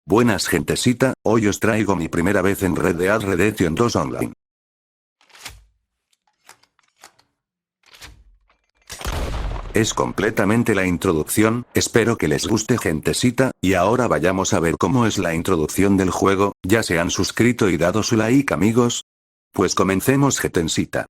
Buenas gentecita, hoy os traigo mi primera vez en Red Dead Redemption 2 Online. Es completamente la introducción, espero que les guste gentecita, y ahora vayamos a ver cómo es la introducción del juego. ¿Ya se han suscrito y dado su like, amigos? Pues comencemos gentecita.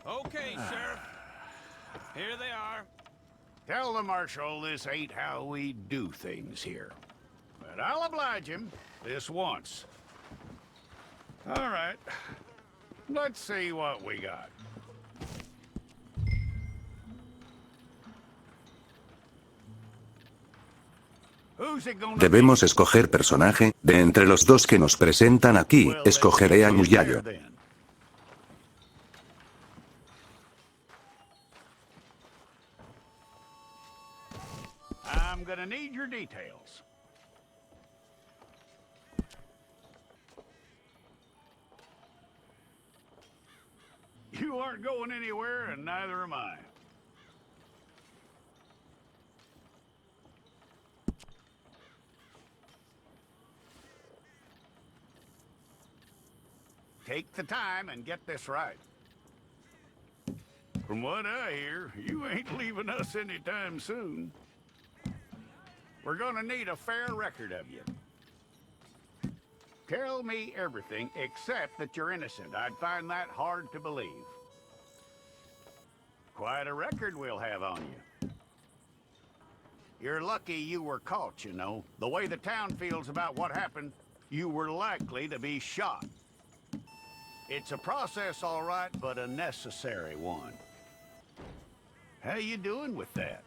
Okay, Sheriff. Here they are. Tell the Marshal this ain't how we do things here. But I'll oblige him this once. All right. Let's see what we got. Who's it gonna Debemos be? escoger personaje. De entre los dos que nos presentan aquí, Well, let's escogeré a get in Muyayo. there then. I'm gonna need your details. You aren't going anywhere, and neither am I. Take the time and get this right. From what I hear, you ain't leaving us anytime soon. We're gonna need a fair record of you. Tell me everything except that you're innocent. I'd find that hard to believe. Quite a record we'll have on you. You're lucky you were caught, you know. The way the town feels about what happened, you were likely to be shot. It's a process, all right, but a necessary one. How you doing with that?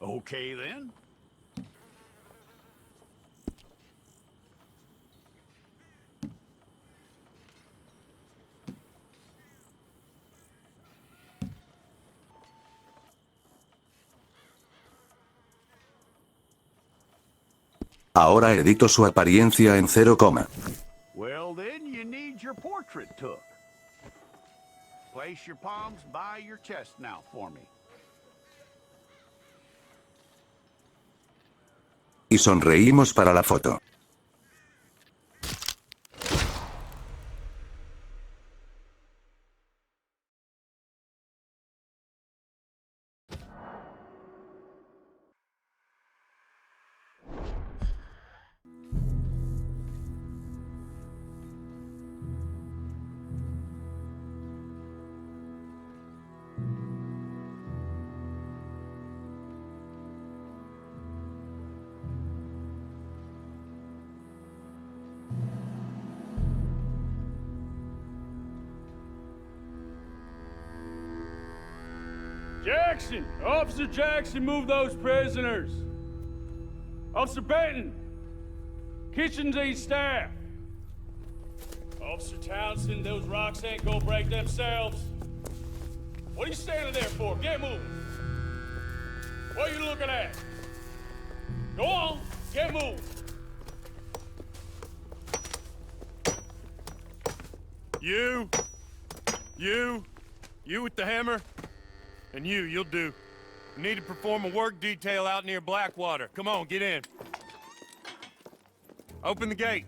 Okay, then. Ahora edito su apariencia en 0, Well, then you need your portrait took. Place your palms by your chest now for me. y sonreímos para la foto. Jackson! Officer Jackson, move those prisoners! Officer Benton! Kitchens aid staff! Officer Townsend, those rocks ain't gonna break themselves. What are you standing there for? Get moving! What are you looking at? Go on, get moving! You with the hammer? And you'll do. We need to perform a work detail out near Blackwater. Come on, get in. Open the gate.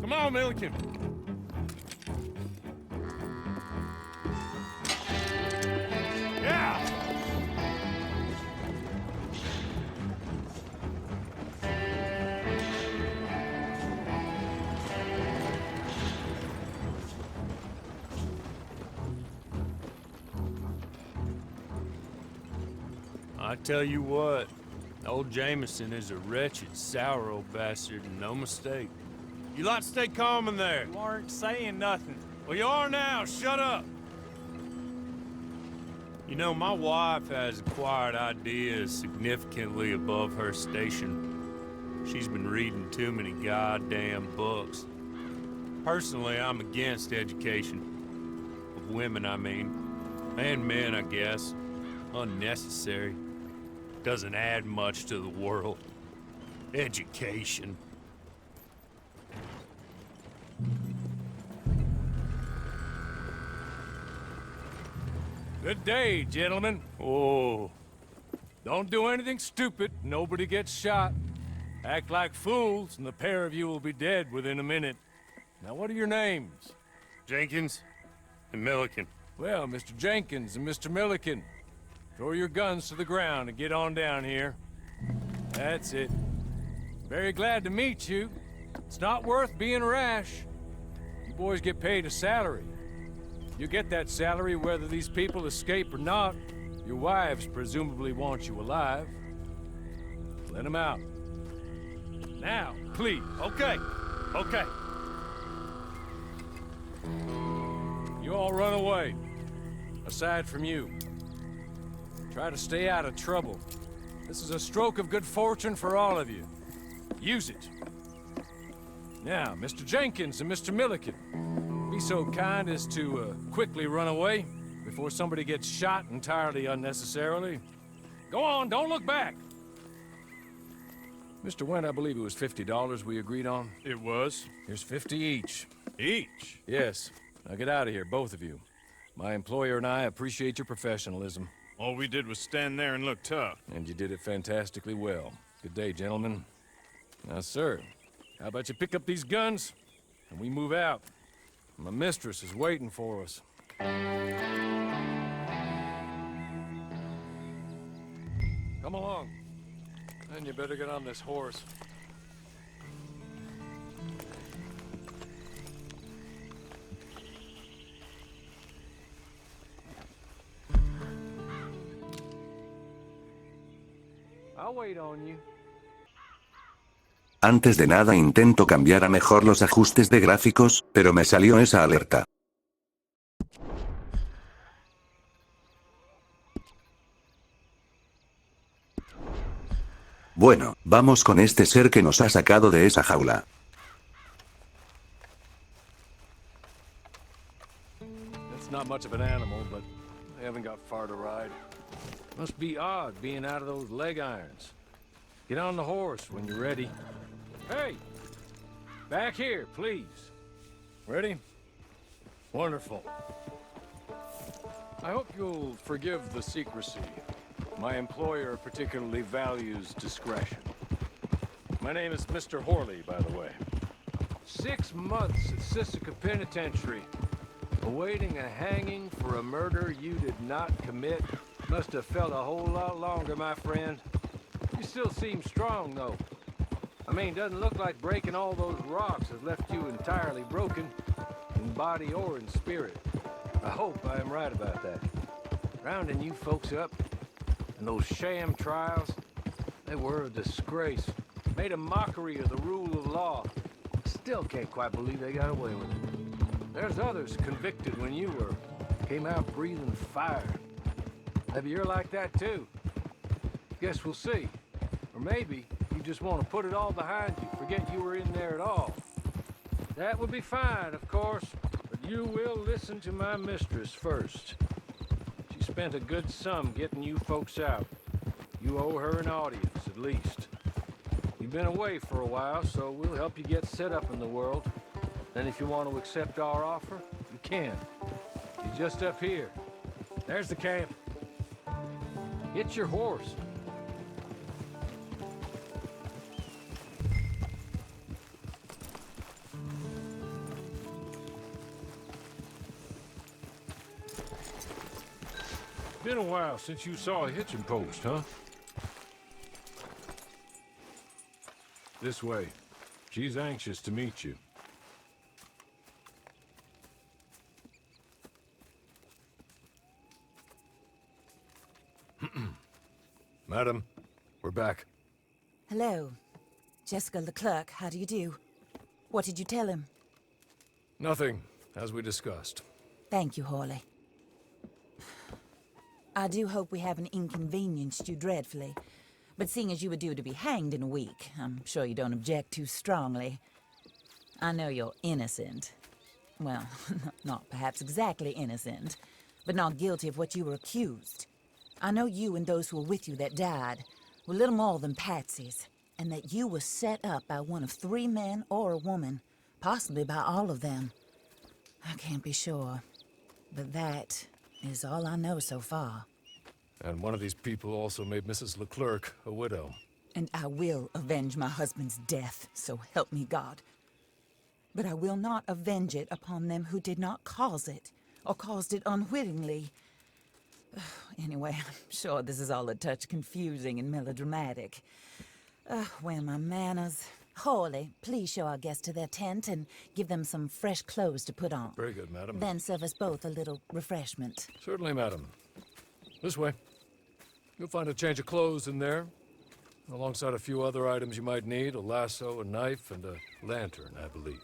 Come on, Milliken. Yeah! I tell you what, old Jameson is a wretched, sour old bastard, and no mistake. You lot stay calm in there. You aren't saying nothing. Well, you are now. Shut up. You know, my wife has acquired ideas significantly above her station. She's been reading too many goddamn books. Personally, I'm against education. Of women, I mean. And men, I guess. Unnecessary. Doesn't add much to the world. Education. Good day, gentlemen. Oh. Don't do anything stupid. Nobody gets shot. Act like fools, and the pair of you will be dead within a minute. Now, what are your names? Jenkins and Milliken. Well, Mr. Jenkins and Mr. Milliken, throw your guns to the ground and get on down here. That's it. Very glad to meet you. It's not worth being rash. You boys get paid a salary. You get that salary whether these people escape or not. Your wives presumably want you alive. Let them out. Now, please. Okay. Okay. You all run away. Aside from you. Try to stay out of trouble. This is a stroke of good fortune for all of you. Use it. Now, Mr. Jenkins and Mr. Milliken, be so kind as to quickly run away before somebody gets shot entirely unnecessarily. Go on, don't look back. Mr. Wendt, I believe it was $50 we agreed on. It was. Here's 50 each. Each? Yes. Now get out of here, both of you. My employer and I appreciate your professionalism. All we did was stand there and look tough. And you did it fantastically well. Good day, gentlemen. Now, sir, how about you pick up these guns and we move out? My mistress is waiting for us. Come along. And you better get on this horse. I'll wait on you. Antes de nada intento cambiar a mejor los ajustes de gráficos, pero me salió esa alerta. Bueno, vamos con este ser que nos ha sacado de esa jaula. That's not much of an animal, but they haven't got far to ride. Must be odd being out of those leg irons. Get on the horse when you're ready. Hey! Back here, please. Ready? Wonderful. I hope you'll forgive the secrecy. My employer particularly values discretion. My name is Mr. Horley, by the way. 6 months at Sisika Penitentiary, awaiting a hanging for a murder you did not commit. Must have felt a whole lot longer, my friend. You still seem strong, though. I mean, doesn't look like breaking all those rocks has left you entirely broken, in body or in spirit. I hope I am right about that. Rounding you folks up, and those sham trials, they were a disgrace. Made a mockery of the rule of law. Still can't quite believe they got away with it. There's others convicted when you were. Came out breathing fire. Maybe you're like that too. Guess we'll see. Or maybe you just want to put it all behind you, forget you were in there at all. That would be fine, of course, but you will listen to my mistress first. She spent a good sum getting you folks out. You owe her an audience, at least. You've been away for a while, so we'll help you get set up in the world. Then if you want to accept our offer, you can. You're just up here. There's the camp. Get your horse. Been a while since you saw a hitching post, huh? This way. She's anxious to meet you. Madam, we're back. Hello. Jessica Leclerc, how do you do? What did you tell him? Nothing, as we discussed. Thank you, Hawley. I do hope we haven't inconvenienced you dreadfully. But seeing as you were due to be hanged in a week, I'm sure you don't object too strongly. I know you're innocent. Well, not perhaps exactly innocent, but not guilty of what you were accused. I know you and those who were with you that died were little more than patsies, and that you were set up by one of 3 men or a woman, possibly by all of them. I can't be sure, but that is all I know so far. And one of these people also made Mrs. Leclerc a widow. And I will avenge my husband's death, so help me God. But I will not avenge it upon them who did not cause it, or caused it unwittingly. Anyway, I'm sure this is all a touch confusing and melodramatic. Where are my manners? Hawley, please show our guests to their tent and give them some fresh clothes to put on. Very good, madam. Then serve us both a little refreshment. Certainly, madam. This way. You'll find a change of clothes in there, alongside a few other items you might need, a lasso, a knife, and a lantern, I believe.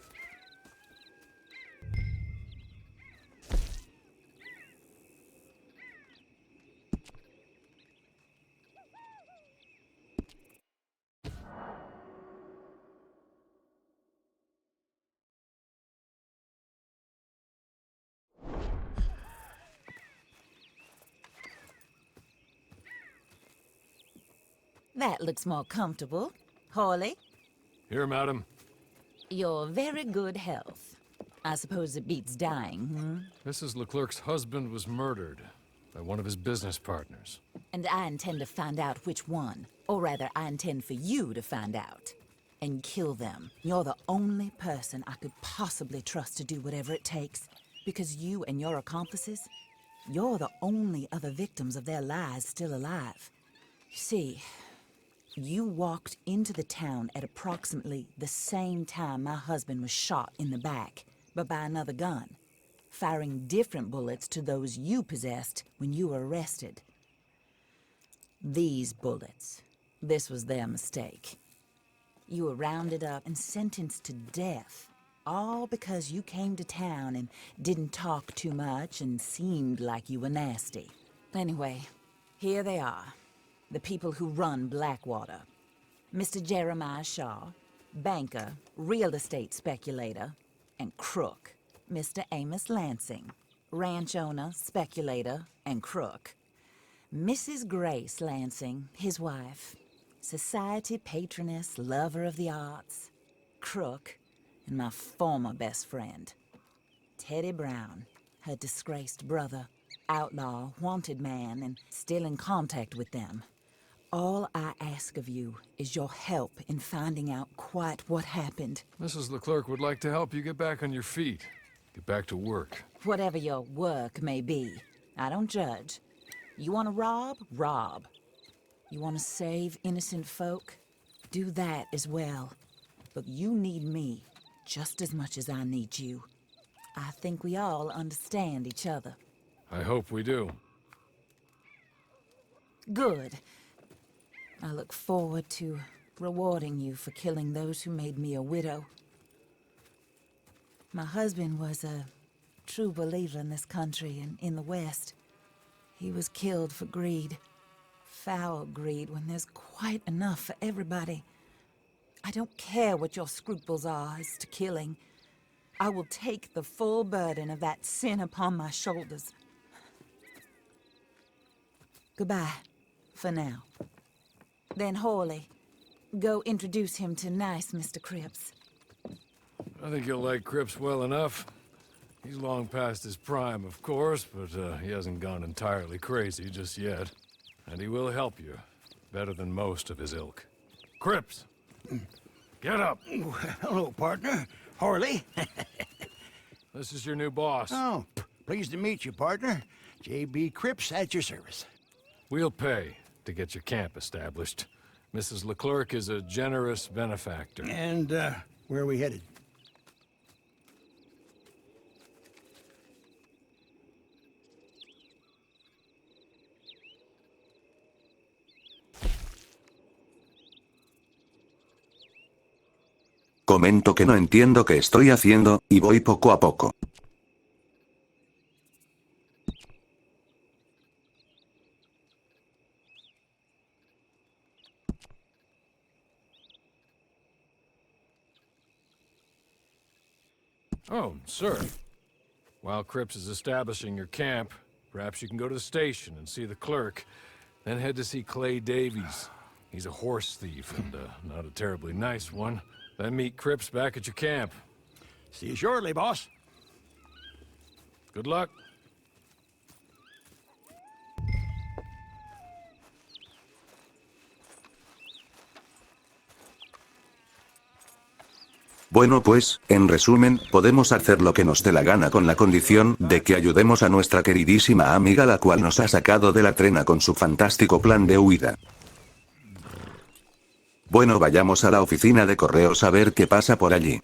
That looks more comfortable. Hawley, Here, madam. your very good health. I suppose it beats dying, hmm? Mrs. Leclerc's husband was murdered by one of his business partners. And I intend to find out which one. Or rather, I intend for you to find out. And kill them. You're the only person I could possibly trust to do whatever it takes. Because you and your accomplices, you're the only other victims of their lies still alive. You see, you walked into the town at approximately the same time my husband was shot in the back, but by another gun, firing different bullets to those you possessed when you were arrested. These bullets, this was their mistake. You were rounded up and sentenced to death, all because you came to town and didn't talk too much and seemed like you were nasty. Anyway, here they are. The people who run Blackwater. Mr. Jeremiah Shaw, banker, real estate speculator, and crook. Mr. Amos Lansing, ranch owner, speculator, and crook. Mrs. Grace Lansing, his wife, society patroness, lover of the arts, crook, and my former best friend. Teddy Brown, her disgraced brother, outlaw, wanted man, and still in contact with them. All I ask of you is your help in finding out quite what happened. Mrs. Leclerc would like to help you get back on your feet. Get back to work. Whatever your work may be, I don't judge. You want to rob? Rob. You want to save innocent folk? Do that as well. But you need me just as much as I need you. I think we all understand each other. I hope we do. Good. I look forward to rewarding you for killing those who made me a widow. My husband was a true believer in this country and in the West. He was killed for greed. Foul greed when there's quite enough for everybody. I don't care what your scruples are as to killing. I will take the full burden of that sin upon my shoulders. Goodbye, for now. Then Hawley, go introduce him to nice Mr. Cripps. I think you'll like Cripps well enough. He's long past his prime, of course, but he hasn't gone entirely crazy just yet. And he will help you, better than most of his ilk. Cripps! Get up! Hello, partner. Hawley. This is your new boss. Oh, pleased to meet you, partner. J.B. Cripps at your service. We'll pay to get your camp established. Mrs. Leclerc is a generous benefactor. And, where are we headed? Comento que no entiendo qué estoy haciendo, y voy poco a poco. Oh, sir. While Cripps is establishing your camp, perhaps you can go to the station and see the clerk, then head to see Clay Davies. He's a horse thief, and not a terribly nice one. Then meet Cripps back at your camp. See you shortly, boss. Good luck. Bueno pues, en resumen, podemos hacer lo que nos dé la gana con la condición de que ayudemos a nuestra queridísima amiga, la cual nos ha sacado de la trena con su fantástico plan de huida. Bueno, vayamos a la oficina de correos a ver qué pasa por allí.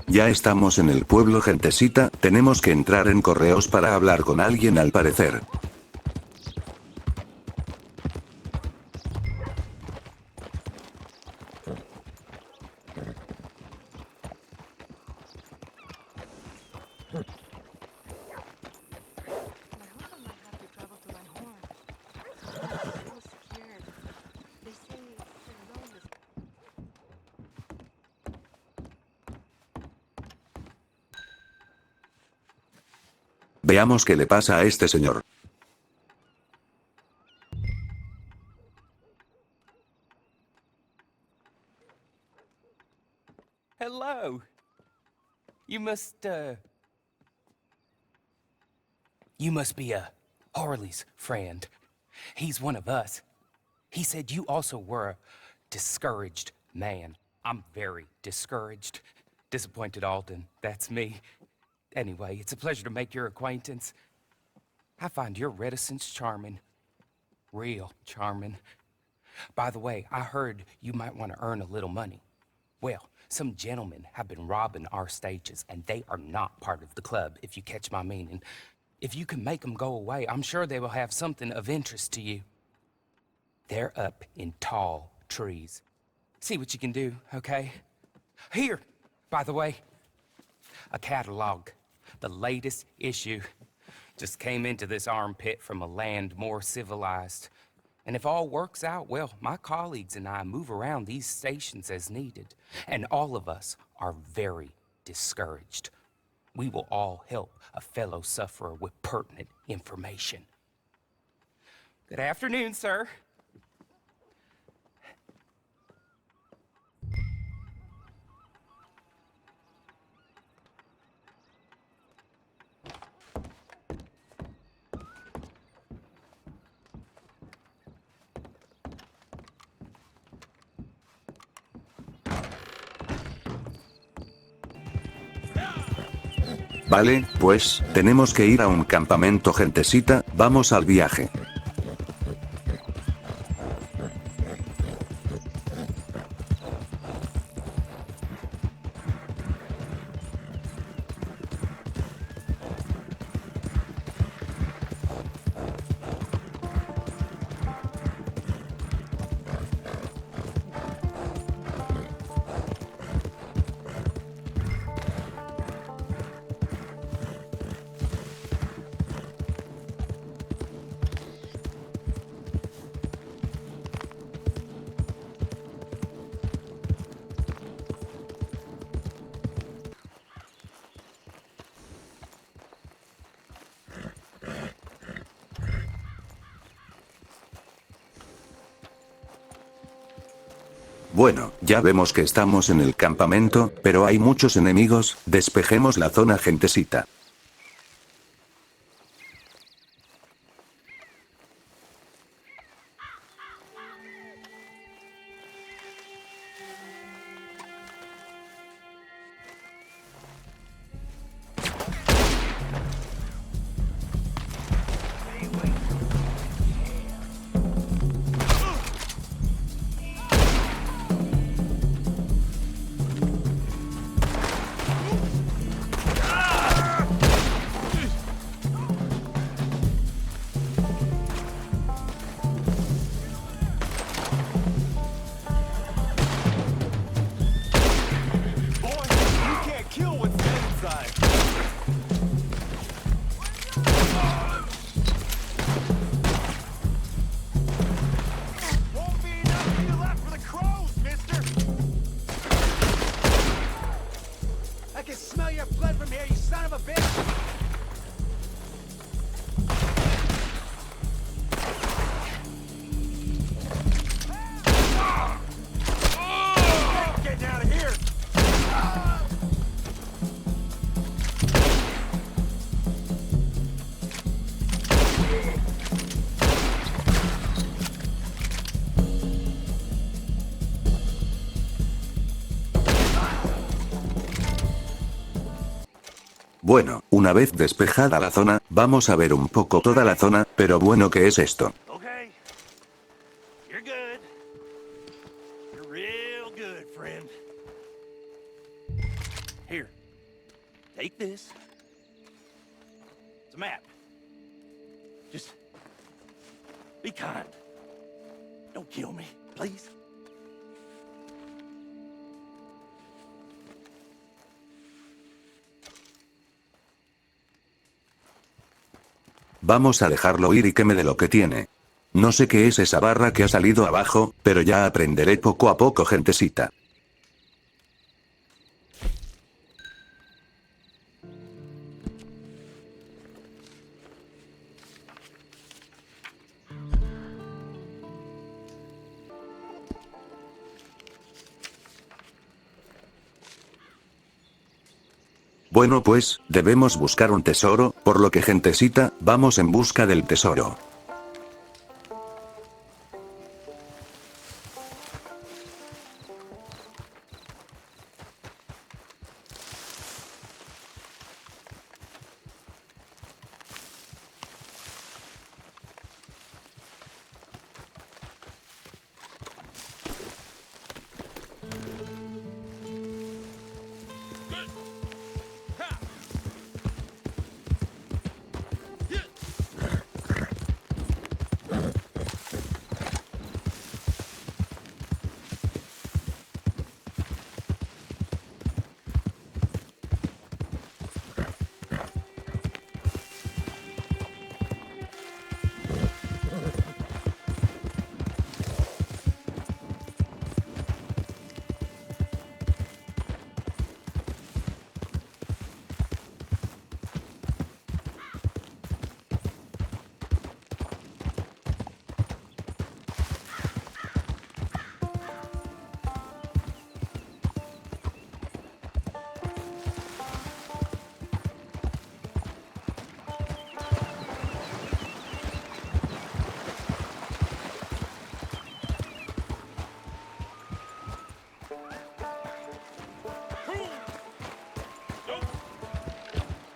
Ya estamos en el pueblo, gentecita, tenemos que entrar en correos para hablar con alguien al parecer. Veamos qué le pasa a este señor. Hello. You must be Harley's friend. He's one of us. He said you also were a discouraged man. I'm very discouraged. Disappointed Alden, that's me. Anyway, it's a pleasure to make your acquaintance. I find your reticence charming. Real charming. By the way, I heard you might want to earn a little money. Well, some gentlemen have been robbing our stages, and they are not part of the club, if you catch my meaning. If you can make them go away, I'm sure they will have something of interest to you. They're up in tall trees. See what you can do, okay? Here, by the way, a catalog. The latest issue. Just came into this armpit from a land more civilized. And if all works out, well, my colleagues and I move around these stations as needed. And all of us are very discouraged. We will all help a fellow sufferer with pertinent information. Good afternoon, sir. Vale, pues, tenemos que ir a un campamento, gentecita, vamos al viaje. Bueno, ya vemos que estamos en el campamento, pero hay muchos enemigos, despejemos la zona, gentecita. Bueno, una vez despejada la zona, vamos a ver un poco toda la zona, pero bueno, ¿qué es esto? Okay. You're good. You're real good, friend. Here. Take this. It's a map. Just be kind. Don't kill me, please. Vamos a dejarlo ir y que me dé lo que tiene. No sé qué es esa barra que ha salido abajo, pero ya aprenderé poco a poco, gentecita. Bueno, pues, debemos buscar un tesoro, por lo que, gentecita, vamos en busca del tesoro.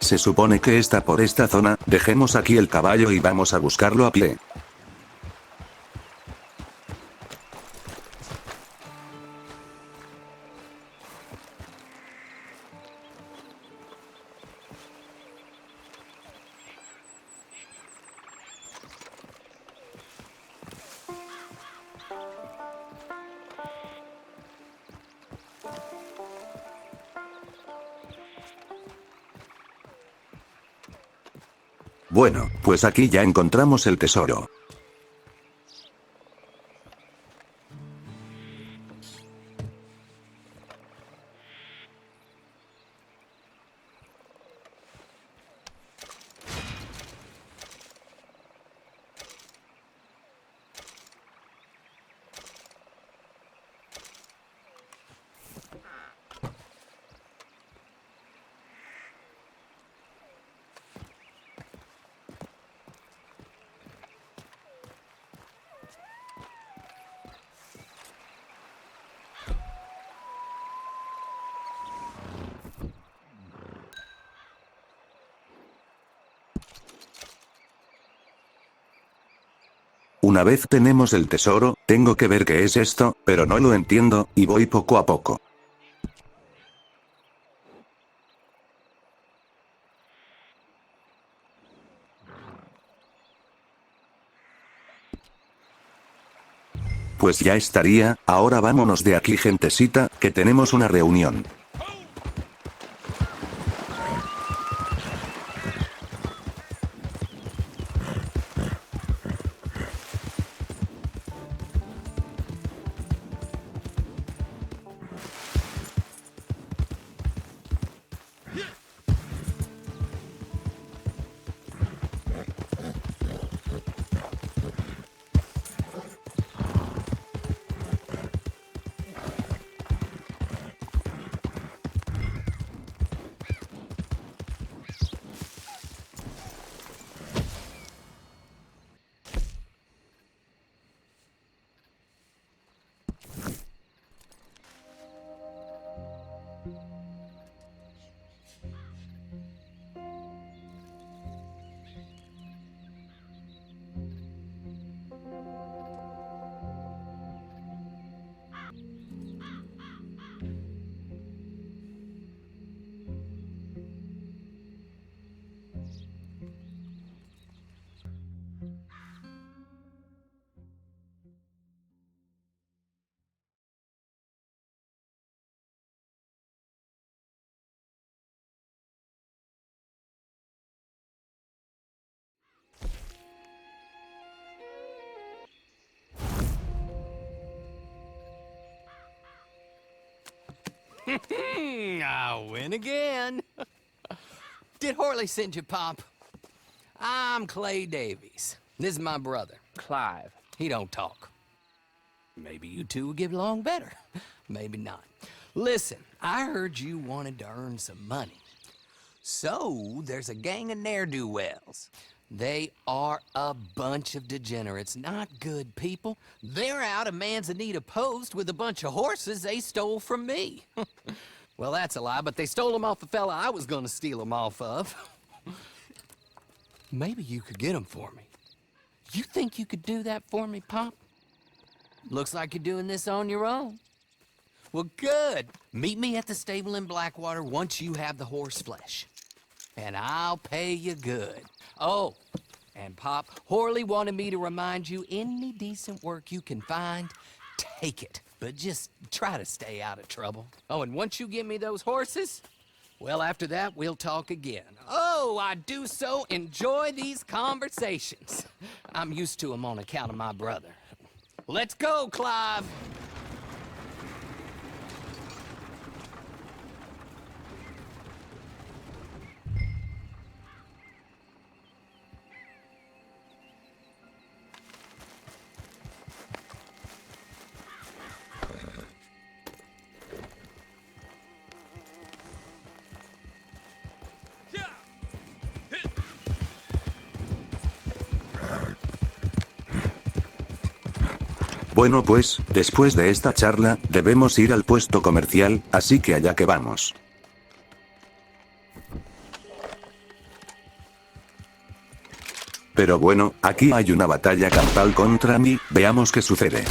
Se supone que está por esta zona, dejemos aquí el caballo y vamos a buscarlo a pie. Bueno, pues aquí ya encontramos el tesoro. Una vez tenemos el tesoro, tengo que ver qué es esto, pero no lo entiendo, y voy poco a poco. Pues ya estaría, ahora vámonos de aquí gentecita, que tenemos una reunión. I win again. Did Horley send you, Pop? I'm Clay Davies. This is my brother, Clive. He don't talk. Maybe you two will get along better. Maybe not. Listen, I heard you wanted to earn some money. So, there's a gang of ne'er-do-wells. They are a bunch of degenerates, not good people. They're out of Manzanita Post with a bunch of horses they stole from me. Well, that's a lie, but they stole them off the fella I was gonna steal them off of. Maybe you could get them for me. You think you could do that for me, Pop? Looks like you're doing this on your own. Well, good. Meet me at the stable in Blackwater once you have the horse flesh. And I'll pay you good. Oh, and Pop, Horley wanted me to remind you, any decent work you can find, take it. But just try to stay out of trouble. Oh, and once you give me those horses, well, after that, we'll talk again. Oh, I do so enjoy these conversations. I'm used to them on account of my brother. Let's go, Clive. Bueno pues, después de esta charla, debemos ir al puesto comercial, así que allá que vamos. Pero bueno, aquí hay una batalla campal contra mí, veamos qué sucede.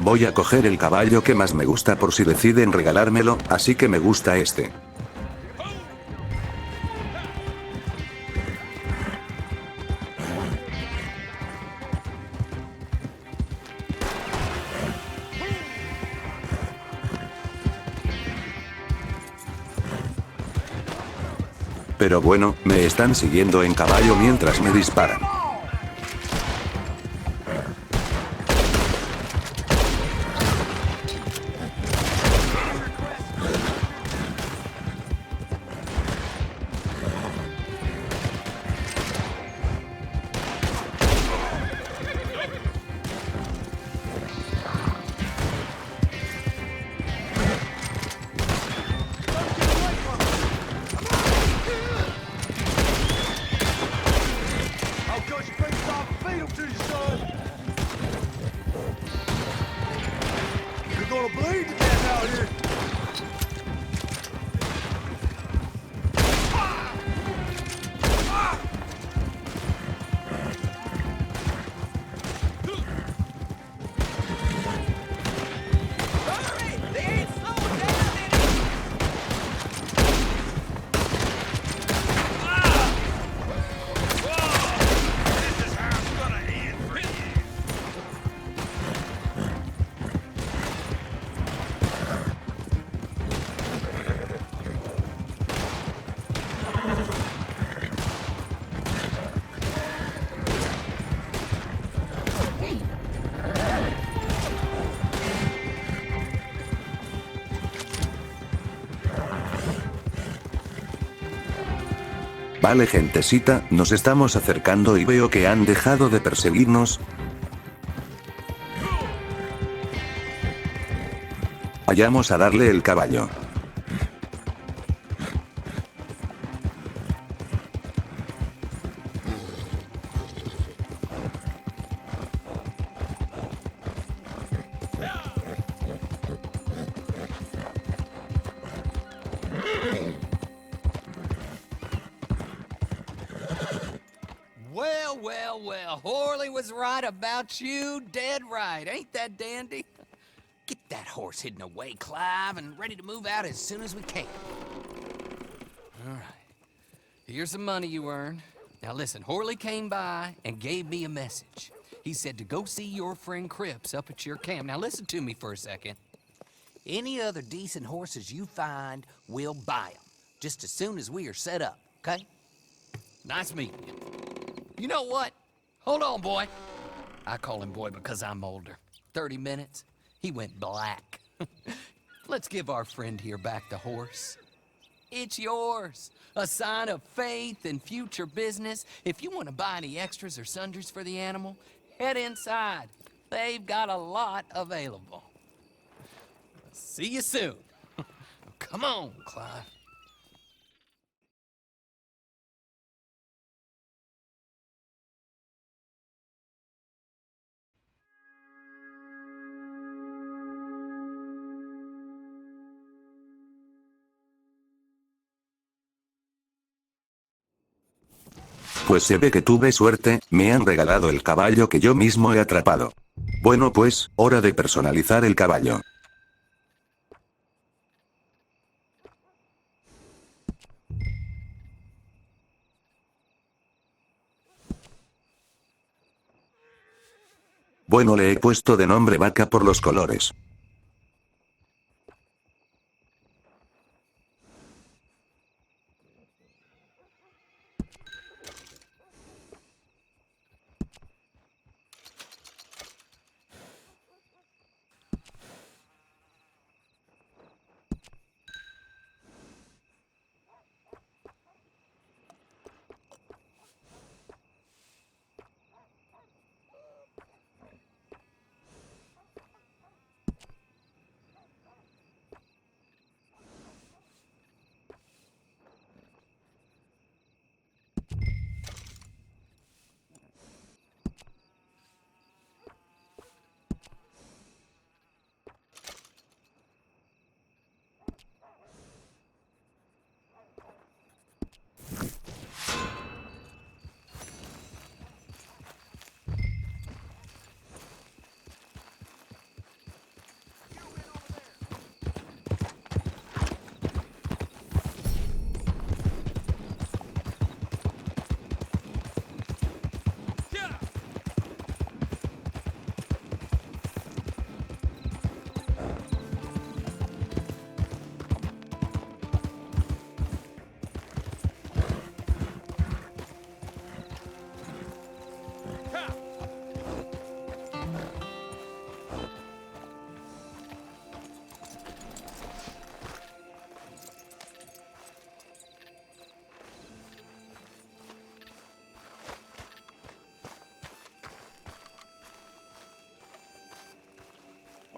Voy a coger el caballo que más me gusta por si deciden regalármelo, así que me gusta este. Pero bueno, me están siguiendo en caballo mientras me disparan. Vale gentecita, nos estamos acercando y veo que han dejado de perseguirnos. Vayamos a darle el caballo. Well, Horley was right about you, dead right. Ain't that dandy? Get that horse hidden away, Clive, and ready to move out as soon as we can. All right. Here's the money you earned. Now listen, Horley came by and gave me a message. He said to go see your friend Cripps up at your camp. Now listen to me for a second. Any other decent horses you find, we'll buy them. Just as soon as we are set up, okay? Nice meeting you. You know what? Hold on, boy. I call him boy because I'm older. 30 minutes, he went black. Let's give our friend here back the horse. It's yours. A sign of faith and future business. If you want to buy any extras or sundries for the animal, head inside. They've got a lot available. See you soon. Come on, Clive. Pues se ve que tuve suerte, me han regalado el caballo que yo mismo he atrapado. Bueno pues, hora de personalizar el caballo. Bueno, le he puesto de nombre Vaca por los colores.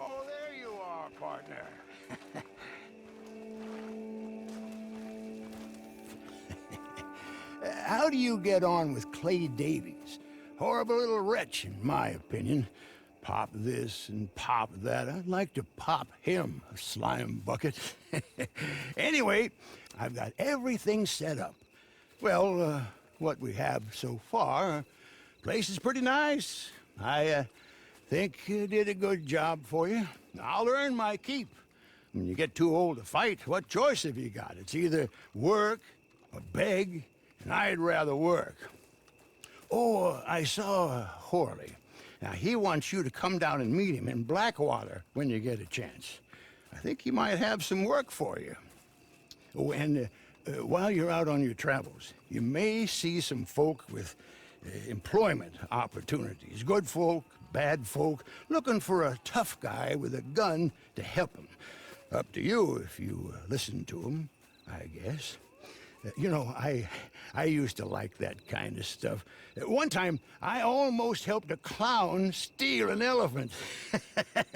Oh, there you are, partner. How do you get on with Clay Davies? Horrible little wretch, in my opinion. Pop this and pop that. I'd like to pop him, a slime bucket. Anyway, I've got everything set up. Well, what we have so far, place is pretty nice. I think you did a good job for you. I'll earn my keep. When you get too old to fight, what choice have you got? It's either work or beg, and I'd rather work. Oh, I saw Horley. Now, he wants you to come down and meet him in Blackwater when you get a chance. I think he might have some work for you. Oh, and while you're out on your travels, you may see some folk with employment opportunities. Good folk, bad folk, looking for a tough guy with a gun to help them. Up to you if you listen to them, I guess. You know, I used to like that kind of stuff. One time, I almost helped a clown steal an elephant.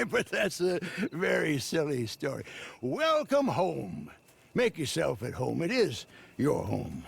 But that's a very silly story. Welcome home. Make yourself at home. It is your home.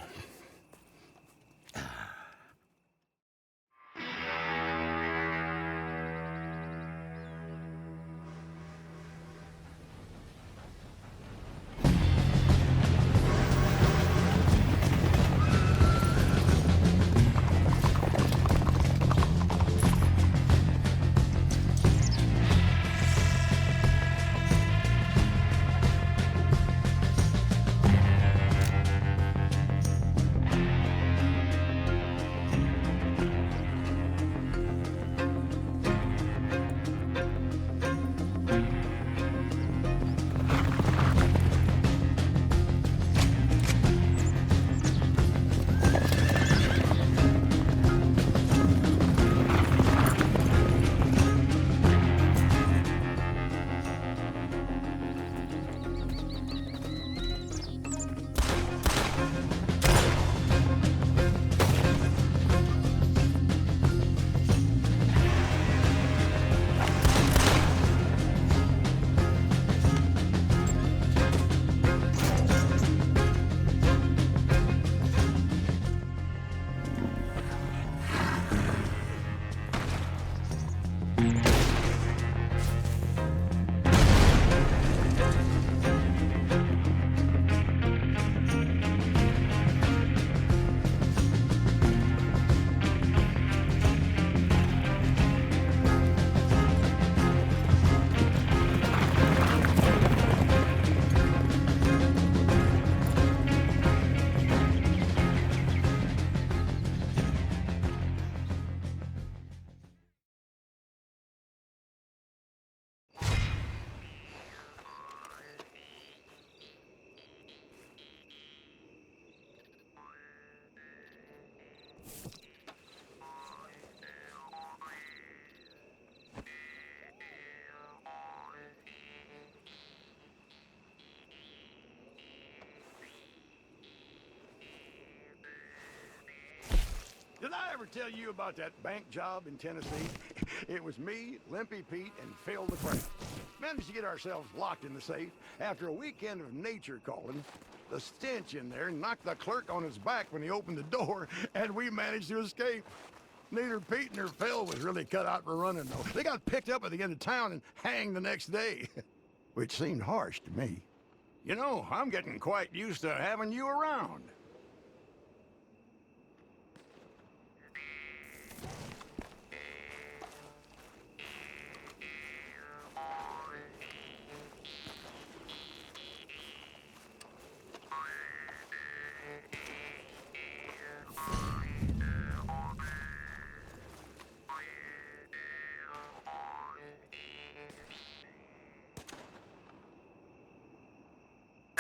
ever tell you about that bank job in Tennessee? It was me, Limpy Pete, and Phil the Crab. Managed to get ourselves locked in the safe after a weekend of nature calling. The stench in there knocked the clerk on his back when he opened the door, and we managed to escape. Neither Pete nor Phil was really cut out for running, though. They got picked up at the end of town and hanged the next day, which seemed harsh to me. You know, I'm getting quite used to having you around.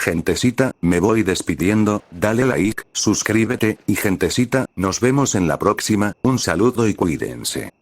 Gentecita, me voy despidiendo, dale like, suscríbete, y gentecita, nos vemos en la próxima, un saludo y cuídense.